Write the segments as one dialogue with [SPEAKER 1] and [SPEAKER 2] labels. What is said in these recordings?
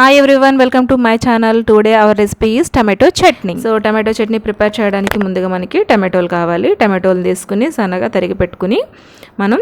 [SPEAKER 1] Hi everyone, welcome to my channel. Today our recipe is tomato chutney. So tomato chutney prepare చేయడానికి ముందుగా మనకి టమాటోలు కావాలి. టమాటోలు తీసుకుని సన్నగా తరిగి పెట్టుకుని మనం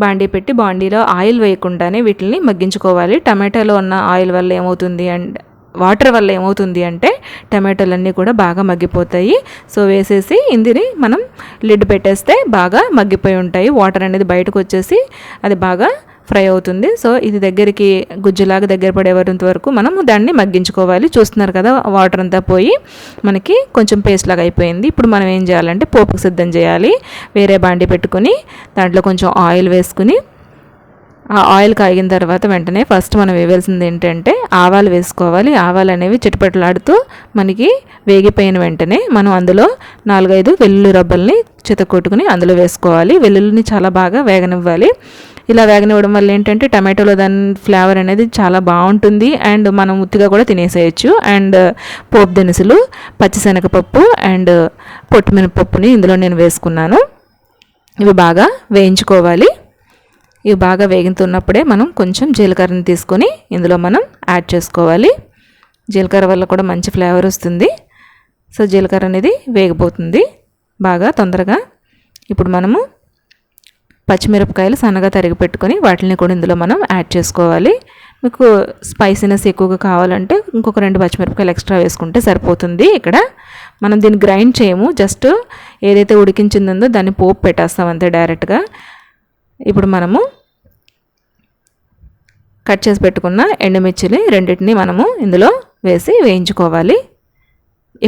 [SPEAKER 1] బాండీ పెట్టి బాండీలో ఆయిల్ వేయకుండానే వీటిని మగ్గించుకోవాలి. టమాటాలో ఉన్న ఆయిల్ వల్ల ఏమవుతుంది అంటే వాటర్ వల్ల ఏమవుతుంది అంటే టమాటోలన్నీ కూడా బాగా మగ్గిపోతాయి. సో వేసేసి ఇందుని మనం లిడ్ పెట్టేస్తే బాగా మగ్గిపోయి ఉంటాయి. వాటర్ అనేది బయటకు వచ్చేసి అది బాగా ఫ్రై అవుతుంది. సో ఇది దగ్గరికి గుజ్జులాగా దగ్గర పడేంత వరకు మనము దాన్ని మగ్గించుకోవాలి. చూస్తున్నారు కదా, వాటర్ అంతా పోయి మనకి కొంచెం పేస్ట్ లాగా అయిపోయింది. ఇప్పుడు మనం ఏం చేయాలంటే పోపుకు సిద్ధం చేయాలి. వేరే బాండి పెట్టుకుని దాంట్లో కొంచెం ఆయిల్ వేసుకుని ఆ ఆయిల్ కాగిన తర్వాత వెంటనే ఫస్ట్ మనం వేయాల్సింది ఏంటంటే ఆవాలు వేసుకోవాలి. ఆవాలు అనేవి చిటపటలాడుతూ మనకి వేగిపోయిన వెంటనే మనం అందులో 4-5 వెల్లుల్లి రబ్బల్ని చితకొట్టుకుని అందులో వేసుకోవాలి. వెల్లుల్లిని చాలా బాగా వేగనివ్వాలి. ఇలా వేగనివ్వడం వల్ల ఏంటంటే టమాటోలో దాని ఫ్లేవర్ అనేది చాలా బాగుంటుంది అండ్ మనం ఉత్తిగా కూడా తినేసేయచ్చు. అండ్ పోపు దినుసులు, పచ్చిశనగపప్పు అండ్ పొట్టుమినపప్పుని ఇందులో నేను వేసుకున్నాను. ఇవి బాగా వేయించుకోవాలి. ఇవి బాగా వేగుతున్నప్పుడే మనం కొంచెం జీలకర్రని తీసుకొని ఇందులో మనం యాడ్ చేసుకోవాలి. జీలకర్ర వల్ల కూడా మంచి ఫ్లేవర్ వస్తుంది. సో జీలకర్ర అనేది వేగిపోతుంది బాగా తొందరగా. ఇప్పుడు మనము పచ్చిమిరపకాయలు సన్నగా తరిగి పెట్టుకొని వాటిని కూడా ఇందులో మనం యాడ్ చేసుకోవాలి. మీకు స్పైసీనెస్ ఎక్కువగా కావాలంటే ఇంకొక 2 పచ్చిమిరపకాయలు ఎక్స్ట్రా వేసుకుంటే సరిపోతుంది. ఇక్కడ మనం దీన్ని గ్రైండ్ చేయము, జస్ట్ ఏదైతే ఉడికించిందో దాన్ని పోపు పెట్టేస్తాం అంతే డైరెక్ట్గా. ఇప్పుడు మనము కట్ చేసి పెట్టుకున్న ఎండుమిర్చిని రెండింటిని మనము ఇందులో వేసి వేయించుకోవాలి.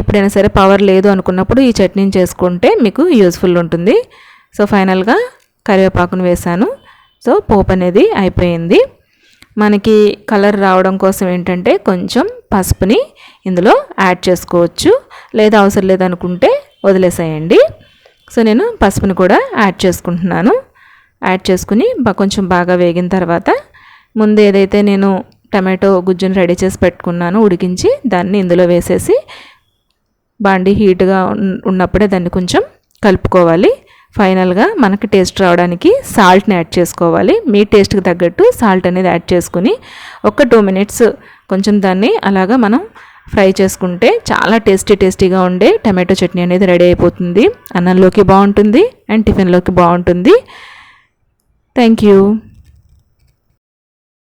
[SPEAKER 1] ఎప్పుడైనా సరే పవర్ లేదు అనుకున్నప్పుడు ఈ చట్నీని చేసుకుంటే మీకు యూజ్ఫుల్ ఉంటుంది. సో ఫైనల్గా కరివేపాకును వేసాను. సో పోపు అనేది అయిపోయింది. మనకి కలర్ రావడం కోసం ఏంటంటే కొంచెం పసుపుని ఇందులో యాడ్ చేసుకోవచ్చు, లేదా అవసరం లేదనుకుంటే వదిలేసేయండి. సో నేను పసుపుని కూడా యాడ్ చేసుకుంటున్నాను. యాడ్ చేసుకుని కొంచెం బాగా వేగిన తర్వాత ముందు ఏదైతే నేను టమాటో గుజ్జుని రెడీ చేసి పెట్టుకున్నాను ఉడికించి, దాన్ని ఇందులో వేసేసి బాండీ హీట్గా ఉన్నప్పుడే దాన్ని కొంచెం కలుపుకోవాలి. ఫైనల్గా మనకి టేస్ట్ రావడానికి సాల్ట్ని యాడ్ చేసుకోవాలి. మీ టేస్ట్కి తగ్గట్టు సాల్ట్ అనేది యాడ్ చేసుకుని ఒక 2 మినిట్స్ కొంచెం దాన్ని అలాగా మనం ఫ్రై చేసుకుంటే చాలా టేస్టీగా ఉండే టమాటో చట్నీ అనేది రెడీ అయిపోతుంది. అన్నంలోకి బాగుంటుంది అండ్ టిఫిన్లోకి బాగుంటుంది. Thank you.